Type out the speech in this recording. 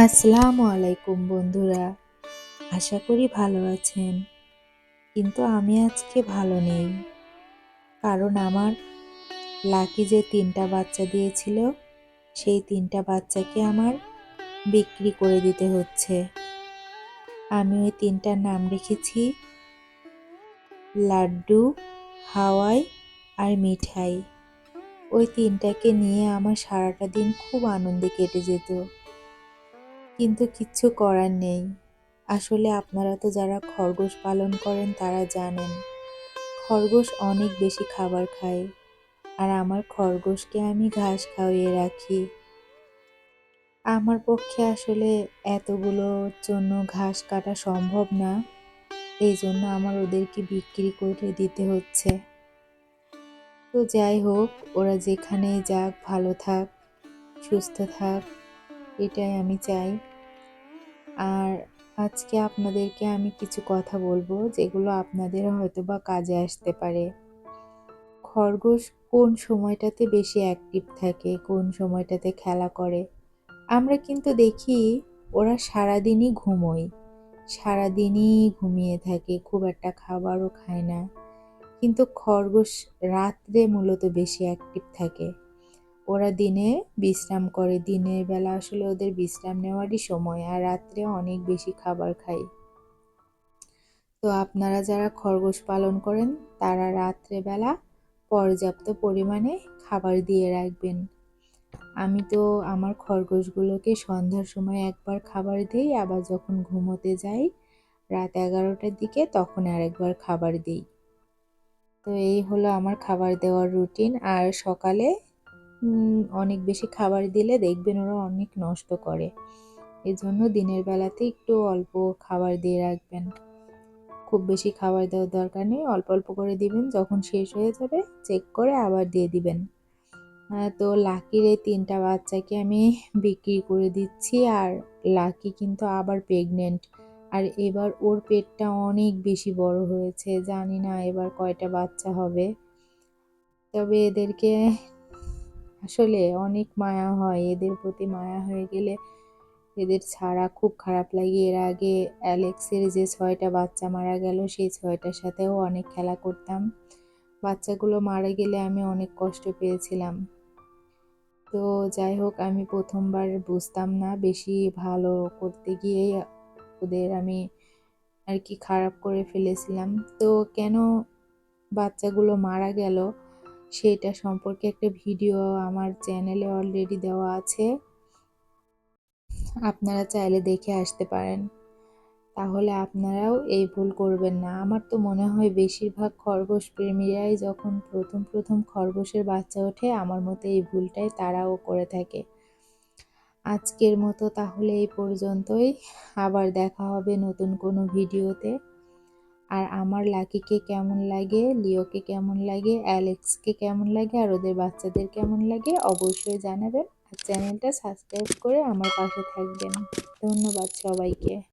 আসসালামু আলাইকুম বন্ধুরা। আশা করি ভালো আছেন। কিন্তু আমি আজকে ভালো নেই। কারণ আমার লাকি যে ৩টা বাচ্চা দিয়েছিল, সেই ৩টা বাচ্চাকে আমার বিক্রি করে দিতে হচ্ছে। আমি ওই ৩টার নাম রেখেছি লাড্ডু, হাওয়াই আর মিঠাই। ওই ৩টাকে নিয়ে আমার সারাটা দিন খুব আনন্দে কেটে যেত। কিন্তু কিচ্ছু করার নেই। আসলে আপনারা তো যারা খরগোশ পালন করেন তারা জানেন, খরগোশ অনেক বেশি খাবার খায়। আর আমার খরগোশকে আমি ঘাস খাওয়িয়ে রাখি। আমার পক্ষে আসলে এতগুলোর জন্য ঘাস কাটা সম্ভব না। এই জন্য আমার ওদেরকে বিক্রি করে দিতে হচ্ছে। তো যাই হোক, ওরা যেখানেই যাক, ভালো থাক, সুস্থ থাক, এটাই আমি চাই। আর আজকে আপনাদেরকে আমি কিছু কথা বলবো যেগুলো আপনাদের হয়তোবা কাজে আসতে পারে। খরগোশ কোন সময়টাতে বেশি অ্যাক্টিভ থাকে, কোন সময়টাতে খেলা করে? আমরা কিন্তু দেখি ওরা সারাদিনই ঘুমোয়, সারাদিনই ঘুমিয়ে থাকে, খুব একটা খাবারও খায় না। কিন্তু খরগোশ রাত্রে মূলত বেশি অ্যাক্টিভ থাকে। ওরা দিনে বিশ্রাম করে, দিনের বেলা আসলে ওদের বিশ্রাম নেওয়ারই সময়, আর রাত্রে অনেক বেশি খাবার খায়। তো আপনারা যারা খরগোশ পালন করেন তারা রাত্রেবেলা পর্যাপ্ত পরিমাণে খাবার দিয়ে রাখবেন। আমি তো আমার খরগোশগুলোকে সন্ধ্যার সময় একবার খাবার দিই, আবার যখন ঘুমোতে যাই রাত 11টার দিকে তখন আরেকবার খাবার দিই। তো এই হলো আমার খাবার দেওয়ার রুটিন। আর সকালে অনেক বেশি খাবার দিলে দেখবেন ওরা অনেক নষ্ট করে। এজন্য দিনের বেলাতে একটু অল্প খাবার দিয়ে রাখবেন। খুব বেশি খাবার দেওয়ার দরকার নেই, অল্প অল্প করে দিবেন, যখন শেষ হয়ে যাবে চেক করে আবার দিয়ে দিবেন। তো লাকির এই ৩টা বাচ্চাকে আমি বিক্রি করে দিচ্ছি। আর লাকি কিন্তু আবার প্রেগনেন্ট, আর এবার ওর পেটটা অনেক বেশি বড় হয়েছে। জানি না এবার কয়টা বাচ্চা হবে। তবে এদেরকে আসলে অনেক মায়া হয়, এদের প্রতি মায়া হয়ে গেলে এদের ছাড়া খুব খারাপ লাগে। এর আগে অ্যালেক্সের যে 6টা বাচ্চা মারা গেল, সেই 6টার সাথেও অনেক খেলা করতাম। বাচ্চাগুলো মারা গেলে আমি অনেক কষ্ট পেয়েছিলাম। তো যাই হোক, আমি প্রথমবার বুঝতাম না, বেশি ভালো করতে গিয়েই ওদের আমি আর কি খারাপ করে ফেলেছিলাম। তো কেন বাচ্চাগুলো মারা গেল সেটা সম্পর্কে একটা ভিডিও আমার চ্যানেলে অলরেডি দেওয়া আছে, আপনারা চাইলে দেখে আসতে পারেন। তাহলে আপনারাও এই ভুল করবেন না। আমার তো মনে হয় বেশিরভাগ খরগোশ প্রেমীরাই যখন প্রথম প্রথম খরগোশের বাচ্চা ওঠে, আমার মতে এই ভুলটাই তারাও করে থাকে। আজকের মতো তাহলে এই পর্যন্তই। আবার দেখা হবে নতুন কোনো ভিডিওতে। আর আমার লাকিকে কেমন লাগে, লিওকে কেমন লাগে, অ্যালেক্সকে কেমন লাগে, আর ওদের বাচ্চাদের কেমন লাগে অবশ্যই জানাবেন। আর চ্যানেলটা সাবস্ক্রাইব করে আমার পাশে থাকবেন। ধন্যবাদ সবাইকে।